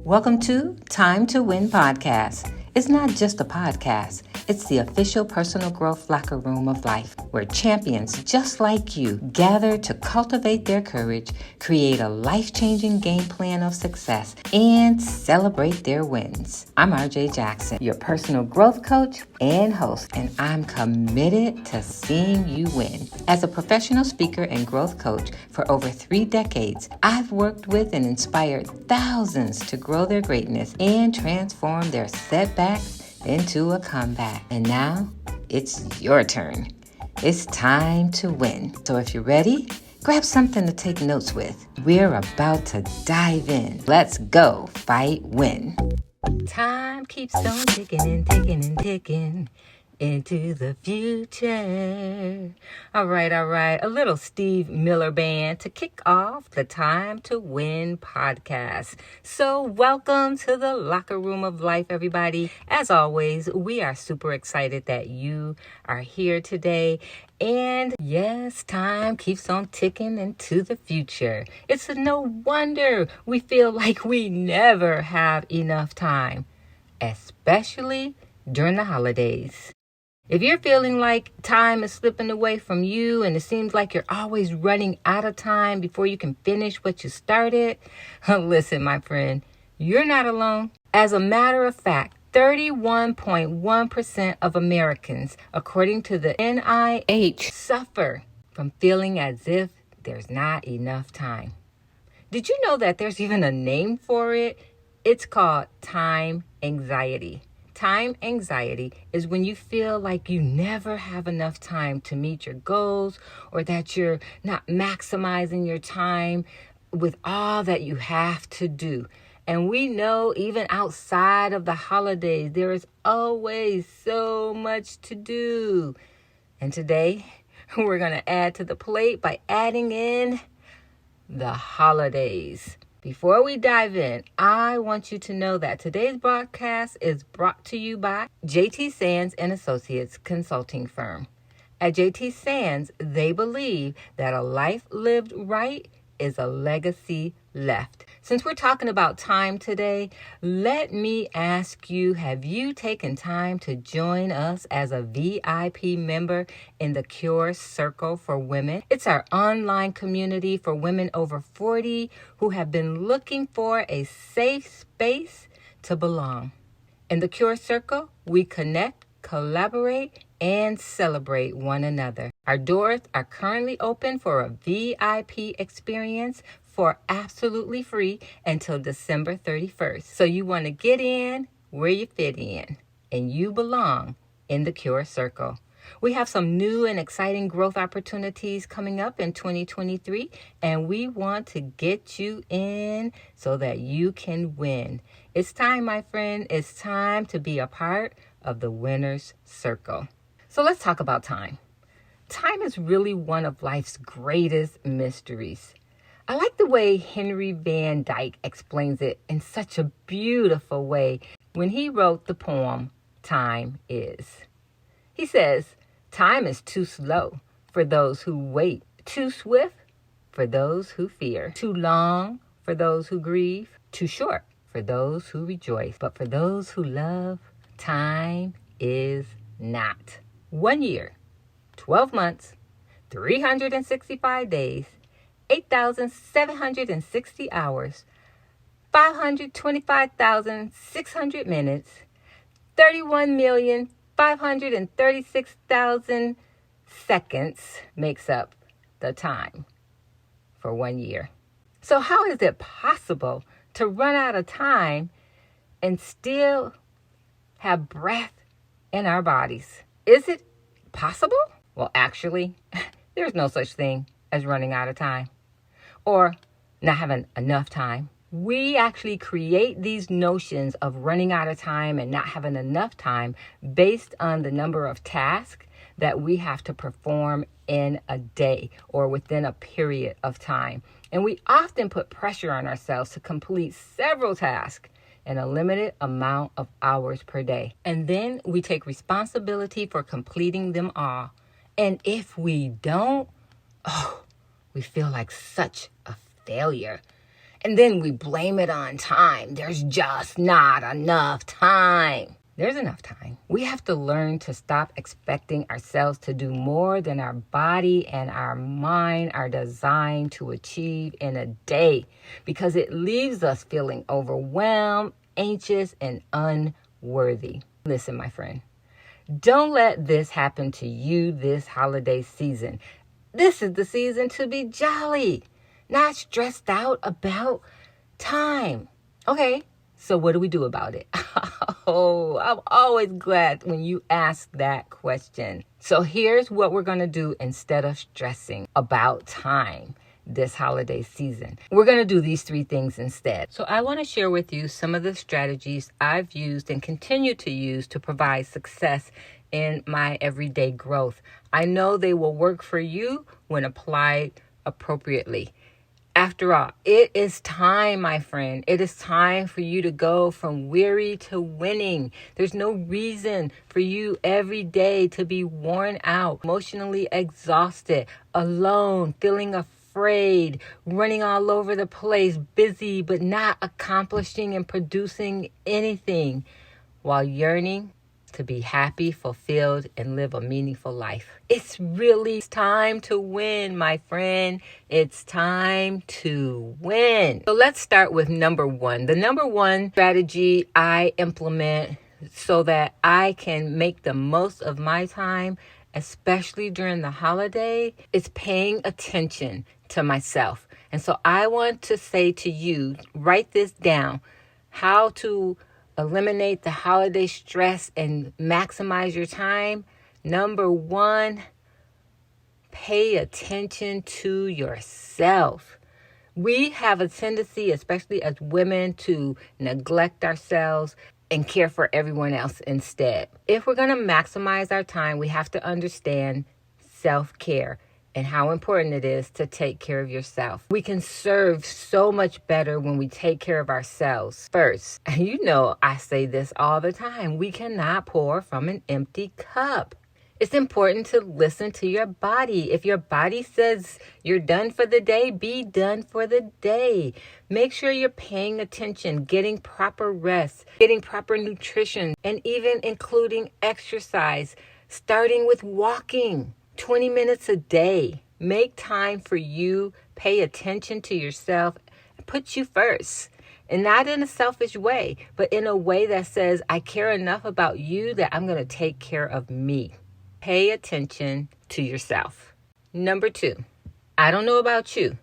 Welcome to Time to Win podcast. It's not just a podcast. It's the official personal growth locker room of life where champions just like you gather to cultivate their courage, create a life-changing game plan of success, and celebrate their wins. I'm RJ Jackson, your personal growth coach and host, and I'm committed to seeing you win. As a professional speaker and growth coach for over 3 decades, I've worked with and inspired thousands to grow their greatness and transform their setbacks into a comeback. And now it's your turn. It's time to win. So if you're ready, grab something to take notes with. We're about to dive in. Let's go fight win. Time keeps on ticking and ticking and ticking into the future. All right. A little Steve Miller Band to kick off the Time to Win podcast. So welcome to the locker room of life, everybody. As always, we are super excited that you are here today. And yes, time keeps on ticking into the future. It's no wonder we feel like we never have enough time, especially during the holidays. If you're feeling like time is slipping away from you and it seems like you're always running out of time before you can finish what you started, listen, my friend, you're not alone. As a matter of fact, 31.1% of Americans, according to the NIH, suffer from feeling as if there's not enough time. Did you know that there's even a name for it? It's called time anxiety. Time anxiety is when you feel like you never have enough time to meet your goals or that you're not maximizing your time with all that you have to do. And we know even outside of the holidays, there is always so much to do. And today, we're going to add to the plate by adding in the holidays. Before we dive in, I want you to know that today's broadcast is brought to you by JT Sands and Associates Consulting Firm. At JT Sands, they believe that a life lived right is a legacy left. Since we're talking about time today, let me ask you, have you taken time to join us as a VIP member in the Cure Circle for Women? It's our online community for women over 40 who have been looking for a safe space to belong. In the Cure Circle, we connect, collaborate, and celebrate one another. Our doors are currently open for a VIP experience for absolutely free until December 31st. So you want to get in where you fit in, and you belong in the Cure Circle. We have some new and exciting growth opportunities coming up in 2023, and we want to get you in so that you can win. It's time, my friend. It's time to be a part of the winner's circle. So let's talk about time. Time is really one of life's greatest mysteries. I like the way Henry Van Dyke explains it in such a beautiful way when he wrote the poem, Time Is. He says, time is too slow for those who wait, too swift for those who fear, too long for those who grieve, too short for those who rejoice. But for those who love, time is not. 1 year, 12 months, 365 days, 8,760 hours, 525,600 minutes, 31,536,000 seconds makes up the time for 1 year. So how is it possible to run out of time and still have breath in our bodies? Is it possible? Well, actually, there's no such thing as running out of time or not having enough time. We actually create these notions of running out of time and not having enough time based on the number of tasks that we have to perform in a day or within a period of time. And we often put pressure on ourselves to complete several tasks in a limited amount of hours per day. And then we take responsibility for completing them all. And if we don't, we feel like such a failure. And then we blame it on time. There's just not enough time. There's enough time. We have to learn to stop expecting ourselves to do more than our body and our mind are designed to achieve in a day, because it leaves us feeling overwhelmed, anxious, and unworthy. Listen, my friend, don't let this happen to you this holiday season. This is the season to be jolly, not stressed out about time. Okay, so what do we do about it? Oh, I'm always glad when you ask that question. So here's what we're going to do instead of stressing about time this holiday season. We're going to do these 3 things instead. So I want to share with you some of the strategies I've used and continue to use to provide success in my everyday growth. I know they will work for you when applied appropriately. After all, it is time, my friend. It is time for you to go from weary to winning. There's no reason for you every day to be worn out, emotionally exhausted, alone, feeling afraid, running all over the place, busy, but not accomplishing and producing anything, while yearning to be happy, fulfilled, and live a meaningful life. It's really time to win, my friend. It's time to win. So let's start with number 1. The number 1 strategy I implement so that I can make the most of my time, especially during the holiday, is paying attention to myself. And so I want to say to you, write this down, how to eliminate the holiday stress and maximize your time. Number 1, pay attention to yourself. We have a tendency, especially as women, to neglect ourselves and care for everyone else instead. If we're going to maximize our time, we have to understand self-care and how important it is to take care of yourself. We can serve so much better when we take care of ourselves first. And you know, I say this all the time. We cannot pour from an empty cup. It's important to listen to your body. If your body says you're done for the day, be done for the day. Make sure you're paying attention, getting proper rest, getting proper nutrition, and even including exercise, starting with walking 20 minutes a day. Make time for you. Pay attention to yourself. Put you first. And not in a selfish way, but in a way that says, I care enough about you that I'm going to take care of me. Pay attention to yourself. Number 2, I don't know about you,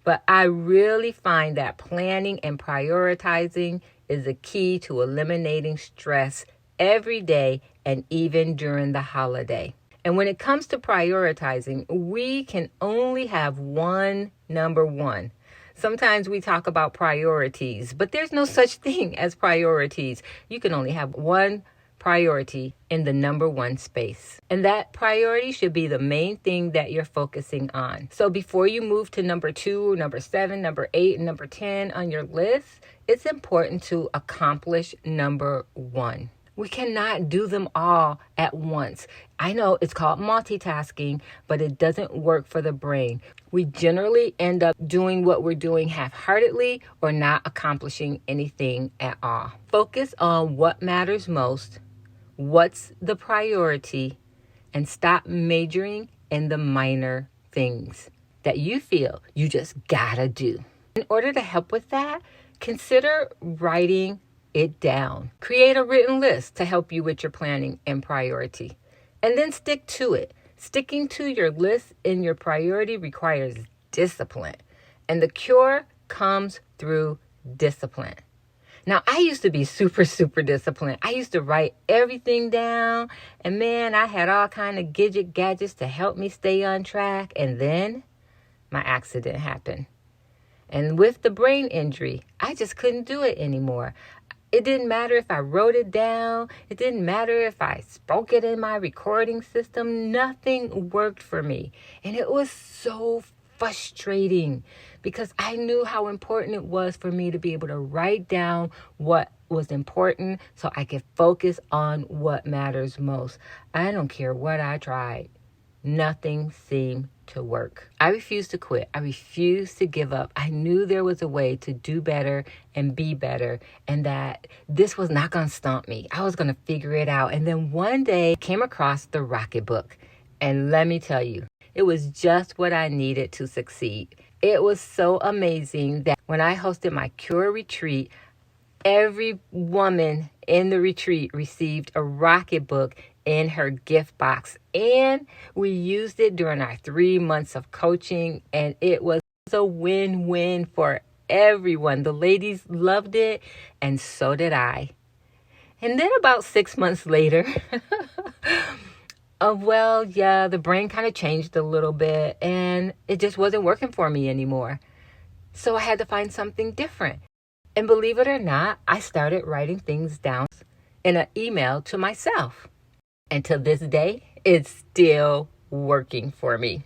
but I really find that planning and prioritizing is the key to eliminating stress every day and even during the holiday. And when it comes to prioritizing, we can only have one number 1. Sometimes we talk about priorities, but there's no such thing as priorities. You can only have one priority in the number 1 space. And that priority should be the main thing that you're focusing on. So before you move to number 2, number 7, number 8, and number 10 on your list, it's important to accomplish number 1. We cannot do them all at once. I know it's called multitasking, but it doesn't work for the brain. We generally end up doing what we're doing half-heartedly or not accomplishing anything at all. Focus on what matters most, what's the priority, and stop majoring in the minor things that you feel you just gotta do. In order to help with that, consider writing it down. Create a written list to help you with your planning and priority. And then stick to it. Sticking to your list and your priority requires discipline. And the cure comes through discipline. Now, I used to be super disciplined. I used to write everything down. And man, I had all kind of gadgets to help me stay on track. And then my accident happened. And with the brain injury, I just couldn't do it anymore. It didn't matter if I wrote it down. It didn't matter if I spoke it in my recording system. Nothing worked for me. And it was so frustrating because I knew how important it was for me to be able to write down what was important so I could focus on what matters most. I don't care what I tried. Nothing seemed to work. I refused to quit. I refused to give up. I knew there was a way to do better and be better, and that this was not going to stump me. I was going to figure it out. And then one day I came across the Rocket Book. And let me tell you, it was just what I needed to succeed. It was so amazing that when I hosted my Cure retreat, every woman in the retreat received a Rocket Book in her gift box. And we used it during our 3 months of coaching. And it was a win-win for everyone. The ladies loved it, and so did I. And then about 6 months later, the brain kind of changed a little bit, and it just wasn't working for me anymore. So I had to find something different. And believe it or not, I started writing things down in an email to myself. And to this day, it's still working for me.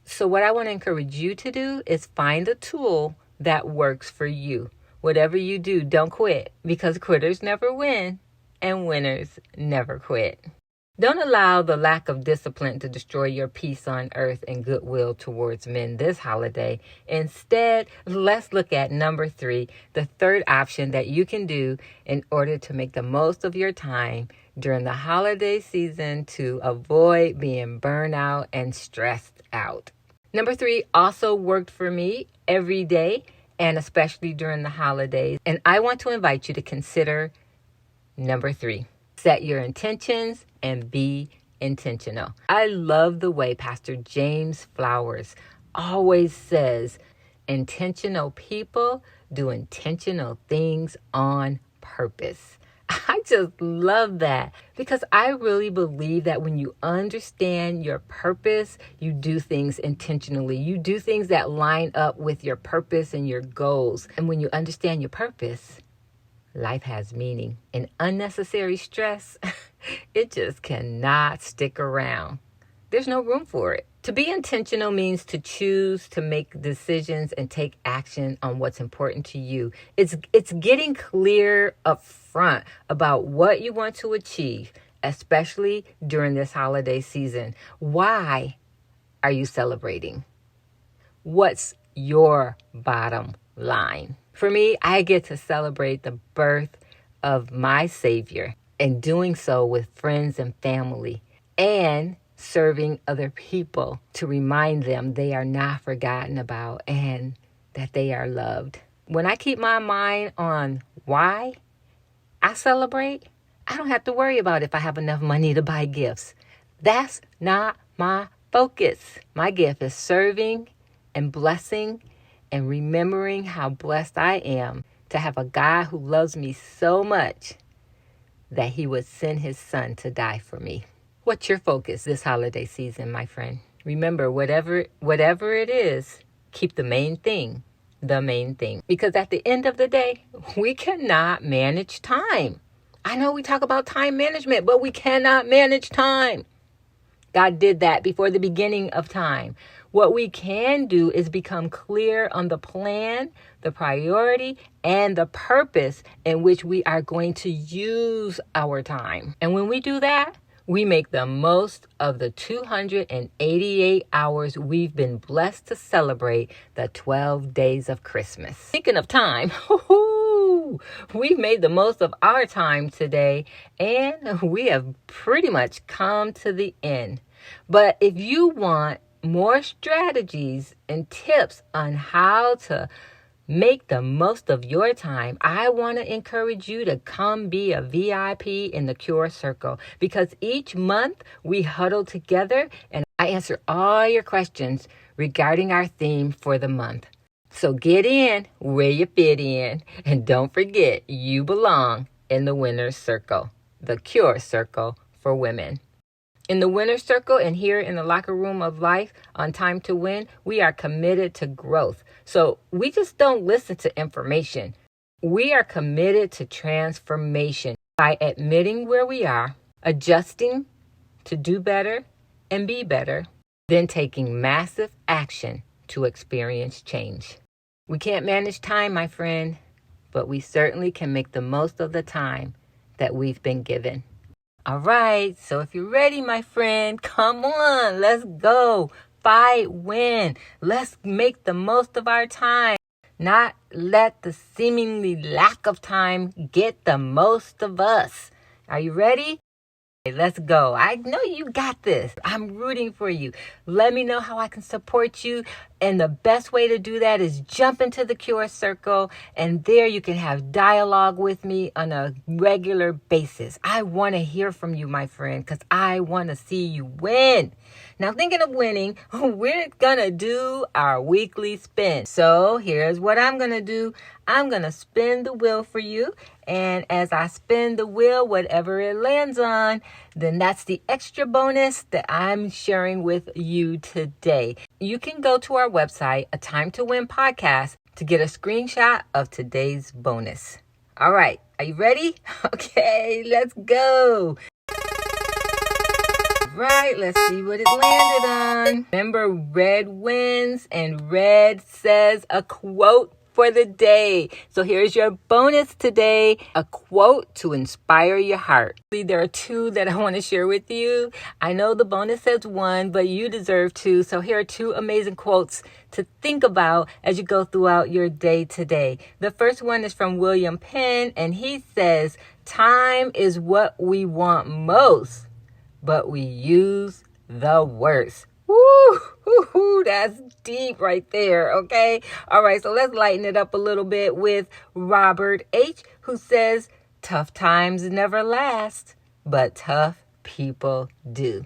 So what I want to encourage you to do is find a tool that works for you. Whatever you do, don't quit, because quitters never win and winners never quit. Don't allow the lack of discipline to destroy your peace on earth and goodwill towards men this holiday. Instead, let's look at number 3, the third option that you can do in order to make the most of your time during the holiday season to avoid being burned out and stressed out. Number 3 also worked for me every day, and especially during the holidays. And I want to invite you to consider number 3. Set your intentions and be intentional. I love the way Pastor James Flowers always says, intentional people do intentional things on purpose. I just love that, because I really believe that when you understand your purpose, you do things intentionally. You do things that line up with your purpose and your goals. And when you understand your purpose, life has meaning. And unnecessary stress, it just cannot stick around. There's no room for it. To be intentional means to choose to make decisions and take action on what's important to you. It's getting clear up front about what you want to achieve, especially during this holiday season. Why are you celebrating? What's your bottom line? For me, I get to celebrate the birth of my Savior, and doing so with friends and family, and serving other people to remind them they are not forgotten about and that they are loved. When I keep my mind on why I celebrate, I don't have to worry about if I have enough money to buy gifts. That's not my focus. My gift is serving and blessing and remembering how blessed I am to have a God who loves me so much that he would send his son to die for me. What's your focus this holiday season, my friend? Remember, whatever it is, keep the main thing the main thing. Because at the end of the day, we cannot manage time. I know we talk about time management, but we cannot manage time. God did that before the beginning of time. What we can do is become clear on the plan, the priority, and the purpose in which we are going to use our time. And when we do that, we make the most of the 288 hours we've been blessed to celebrate the 12 days of Christmas. Speaking of time, we've made the most of our time today, and we have pretty much come to the end. But if you want more strategies and tips on how to make the most of your time, I want to encourage you to come be a VIP in the Cure Circle, because each month we huddle together and I answer all your questions regarding our theme for the month. So get in where you fit in, and don't forget you belong in the Winner's Circle, the Cure Circle for women. In the Winner's Circle and here in the Locker Room of Life on Time to Win, we are committed to growth. So we just don't listen to information. We are committed to transformation by admitting where we are, adjusting to do better and be better, then taking massive action to experience change. We can't manage time, my friend, but we certainly can make the most of the time that we've been given. All right, so if you're ready, my friend, come on, let's go. fight win. Let's make the most of our time. Not let the seemingly lack of time get the most of us. Are you ready? Let's go. I know you got this. I'm rooting for you. Let me know how I can support you. And the best way to do that is jump into the Cure Circle. And there you can have dialogue with me on a regular basis. I want to hear from you, my friend, because I want to see you win. Now, thinking of winning, we're going to do our weekly spin. So here's what I'm going to do. I'm going to spin the wheel for you. And as I spin the wheel, whatever it lands on, then that's the extra bonus that I'm sharing with you today. You can go to our website, A Time to Win podcast, to get a screenshot of today's bonus. All right. Are you ready? Okay, let's go. Right, let's see what it landed on. Remember, red wins and red says a quote for the day. So here's your bonus today, a quote to inspire your heart. There are two that I want to share with you. I know the bonus says one, but you deserve two. So here are two amazing quotes to think about as you go throughout your day today. The first one is from William Penn, and he says, "Time is what we want most, but we use the worst." Woo, that's deep right there, okay? All right, so let's lighten it up a little bit with Robert H., who says, "Tough times never last, but tough people do."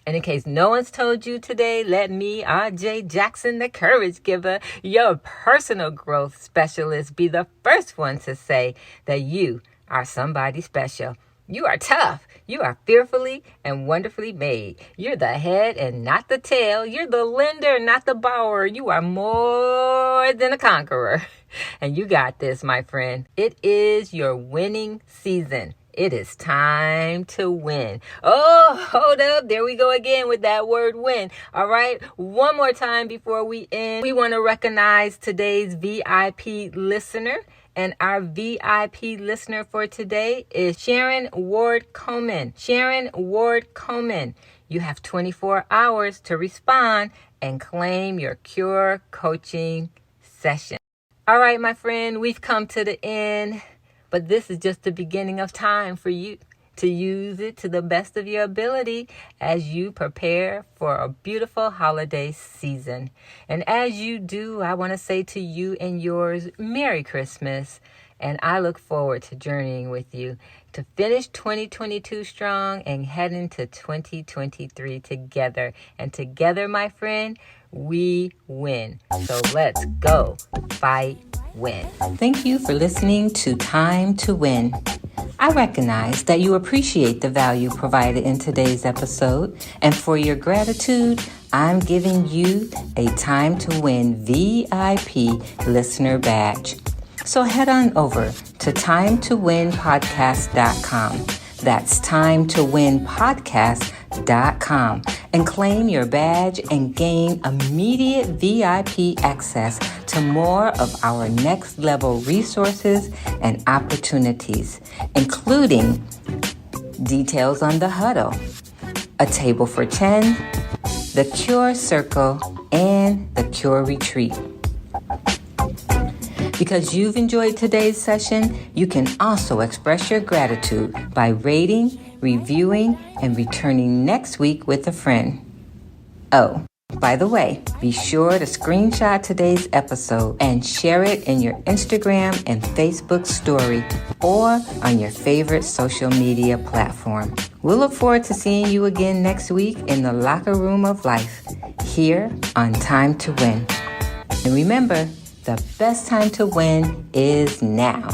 And in case no one's told you today, let me, RJ Jackson, the courage giver, your personal growth specialist, be the first one to say that you are somebody special. You are tough. You are fearfully and wonderfully made. You're the head and not the tail. You're the lender, not the borrower. You are more than a conqueror. And you got this, my friend. It is your winning season. It is time to win. Oh, hold up. There we go again with that word win. All right. One more time before we end. We want to recognize today's VIP listener. And our VIP listener for today is Sharon Ward Coleman. Sharon Ward Coleman. You have 24 hours to respond and claim your Cure coaching session. All right, my friend, we've come to the end, but this is just the beginning of time for you to use it to the best of your ability as you prepare for a beautiful holiday season. And as you do, I want to say to you and yours, Merry Christmas. And I look forward to journeying with you to finish 2022 strong and head into 2023 together. And together, my friend, we win. So let's go fight win. Thank you for listening to Time to Win. I recognize that you appreciate the value provided in today's episode, and for your gratitude, I'm giving you a Time to Win VIP listener badge. So head on over to timetowinpodcast.com. That's timetowinpodcast.com and claim your badge and gain immediate VIP access to more of our next level resources and opportunities, including details on the huddle, a table for 10, the Cure Circle, and the Cure Retreat. Because you've enjoyed today's session, you can also express your gratitude by rating, reviewing, and returning next week with a friend. Oh, by the way, be sure to screenshot today's episode and share it in your Instagram and Facebook story or on your favorite social media platform. We'll look forward to seeing you again next week in the locker room of life, here on Time to Win. And remember, the best time to win is now.